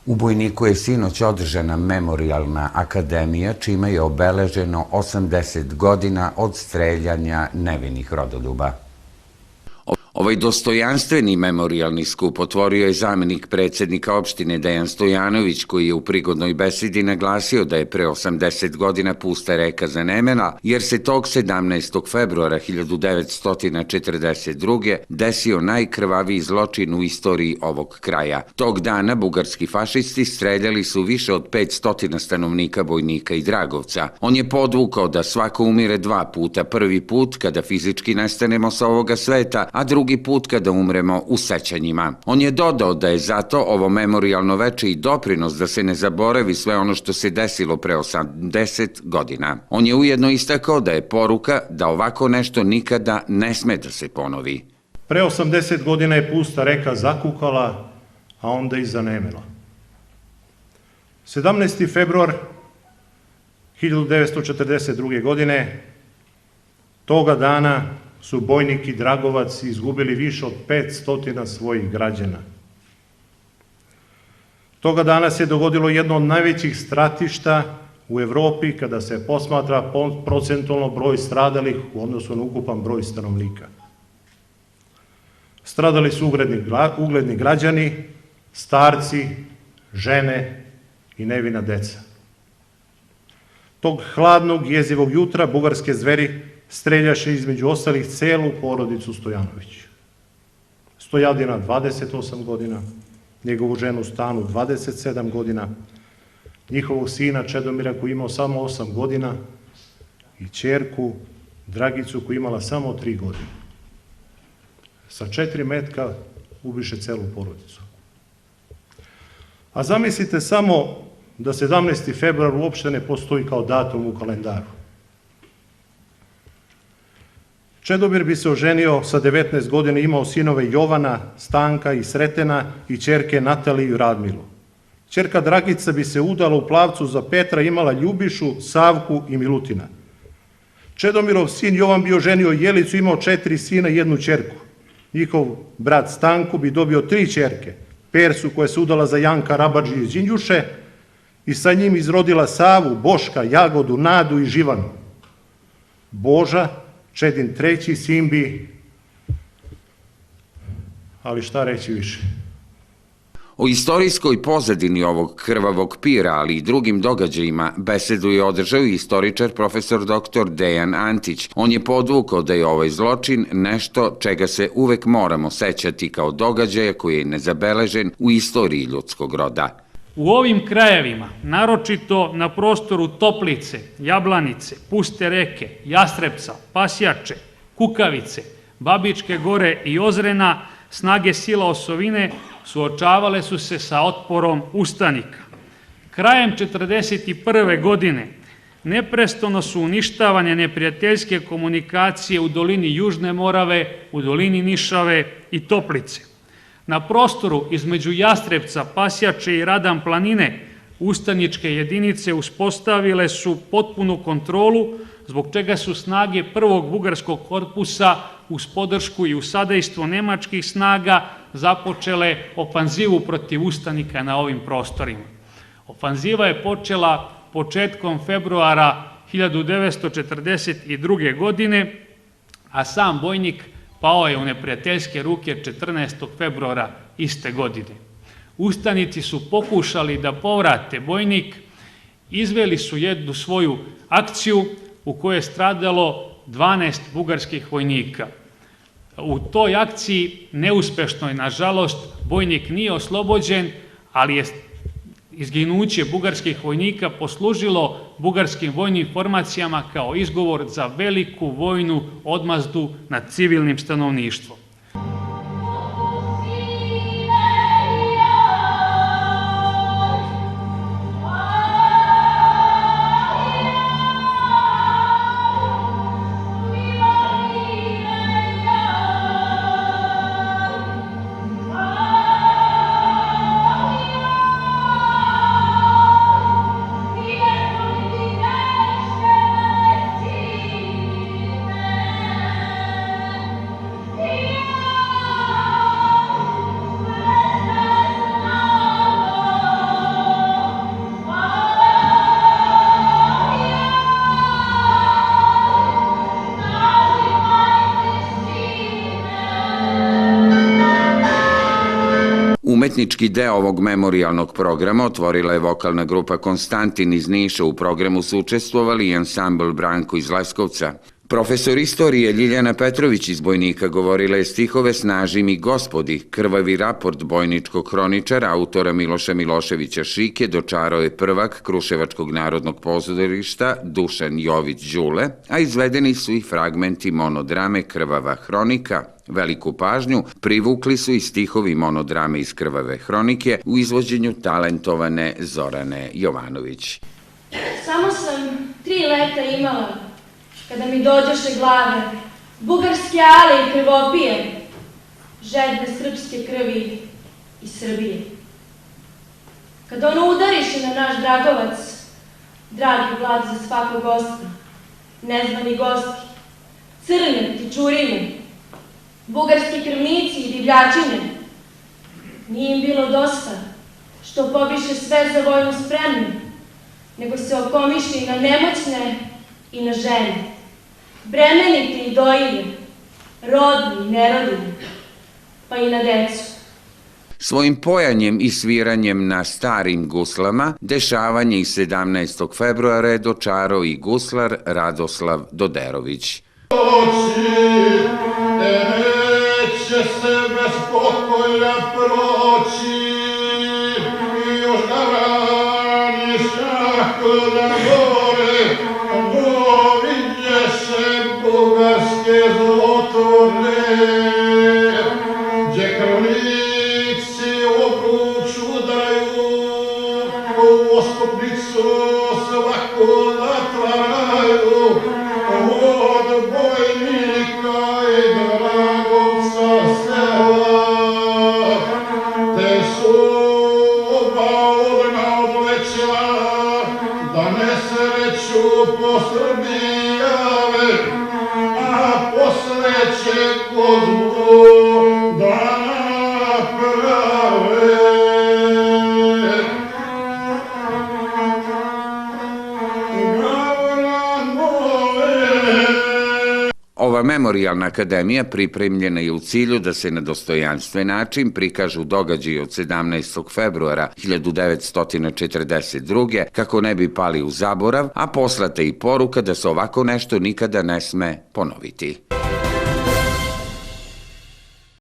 U Bojniku je sinoć održana memorijalna akademija, čime je obeleženo 80 godina od streljanja nevinih rodoljuba. Ovaj dostojanstveni memorijalni skup otvorio je zamenik predsednika opštine Dejan Stojanović, koji je u prigodnoj besedi naglasio da je pre 80 godina pusta reka zanemela, jer se tog 17. februara 1942. desio najkrvaviji zločin u istoriji ovog kraja. Tog dana bugarski fašisti streljali su više od 500 stanovnika Bojnika i Dragovca. On je podvukao da svako umire dva puta, prvi put kada fizički nestanemo sa ovoga sveta, a drugi put kada umremo u sećanjima. On je dodao da je zato ovo memorijalno veče i doprinos da se ne zaboravi sve ono što se desilo pre 80 godina. On je ujedno istakao da je poruka da ovako nešto nikada ne sme da se ponovi. Pre 80 godina je pusta reka zakukala, a onda i zanemela. 17. februar 1942. godine, toga dana su Bojnik i Dragovac izgubili više od 500 svojih građana. Toga dana se dogodilo jedno od najvećih stratišta u Evropi kada se posmatra procentualno broj stradalih u odnosu na ukupan broj stanovnika. Stradali su ugledni građani, starci, žene i nevina deca. Tog hladnog, jezivog jutra bugarske zveri streljaše između ostalih celu porodicu Stojanović. Stojadina 28 godina, njegovu ženu Stanu 27 godina, njihovog sina Čedomira koji imao samo 8 godina i ćerku Dragicu koja imala samo 3 godine. Sa 4 metka ubiše celu porodicu. A zamislite samo da 17. februar uopšte ne postoji kao datum u kalendaru. Čedomir bi se oženio sa 19 godina, imao sinove Jovana, Stanka i Sretena i ćerke Nataliju i Radmilu. Ćerka Dragica bi se udala u Plavcu za Petra, imala Ljubišu, Savku i Milutina. Čedomirov sin Jovan bi oženio Jelicu, imao 4 sina i 1 ćerku. Njihov brat Stanko bi dobio 3 ćerke, Persu koja se udala za Janka Rabadži iz Đinđuše i sa njim izrodila Savu, Boška, Jagodu, Nadu i Živanu. Boža, Čedin treći sin bi, ali šta reći više. O istorijskoj pozadini ovog krvavog pira, ali i drugim događajima, besedu je održao i istoričar profesor dr. Dejan Antić. On je podvukao da je ovaj zločin nešto čega se uvek moramo sećati kao događaja koji je nezabeležen u istoriji ljudskog roda. U ovim krajevima, naročito na prostoru Toplice, Jablanice, Puste reke, Jastrebca, Pasjače, Kukavice, Babičke gore i Ozrena, snage sila osovine suočavale su se sa otporom ustanika. Krajem 1941. godine neprestano su uništavane neprijateljske komunikacije u dolini Južne Morave, u dolini Nišave i Toplice. Na prostoru između Jastrebca, Pasjače i Radan planine ustaničke jedinice uspostavile su potpunu kontrolu, zbog čega su snage prvog bugarskog korpusa uz podršku i usadejstvo nemačkih snaga započele ofanzivu protiv ustanika na ovim prostorima. Ofanziva je počela početkom februara 1942. godine, a sam Bojnik pao je u neprijateljske ruke 14. februara iste godine. Ustanici su pokušali da povrate Bojnik, izveli su jednu svoju akciju u kojoj je stradalo 12 bugarskih vojnika. U toj akciji, neuspešnoj, nažalost, Bojnik nije oslobođen, ali je izginuće bugarskih vojnika poslužilo bugarskim vojnim formacijama kao izgovor za veliku vojnu odmazdu nad civilnim stanovništvom. Yeah. Umetnički deo ovog memorialnog programa otvorila je vokalna grupa Konstantin iz Niša. U programu su učestvovali i ansambl Branko iz Leskovca. Profesor istorije Ljiljana Petrović iz Bojnika govorila je stihove Snaži mi gospodi, krvavi raport bojničkog hroničara, autora Miloša Miloševića Šike, dočarao je prvak Kruševačkog narodnog pozorišta Dušan Jović Đule, a izvedeni su i fragmenti monodrame Krvava hronika. Veliku pažnju privukli su i stihovi monodrame iz Krvave hronike u izvođenju talentovane Zorane Jovanović. Samo sam 3 leta imala kada mi dođoše glave bugarske ale i krvopije, žedne srpske krvi iz Srbije. Kad ono udariše na naš Dragovac, dragi glad za svakog gosta, nezvani gosti, crne tičurine, bugarski krvnici i divljačine, nije im bilo dosta što pobiše sve za vojnu spremnu, nego se okomiše i na nemoćne i na žene, bremenite i dojilje, rodni i nerodni, pa i na decu. Svojim pojanjem i sviranjem na starim guslama dešavanje iz 17. februara je dočarao i guslar Radoslav Doderović. Neće se bez pokolja proći, još da vraniš kako da gore, govinje se bugarske zlotore, gdje krvnici obruču daju, u oskopnicu svako zatvaraju, od bojnika i Dragovca sela, te su oba odma odlećela, da nesreću po Srbiji jave, a posle će Kozmu da naprave. Ova memorialna akademija pripremljena je u cilju da se na dostojanstven način prikažu događaji od 17. februara 1942. kako ne bi pali u zaborav, a poslata i poruka da se ovako nešto nikada ne sme ponoviti.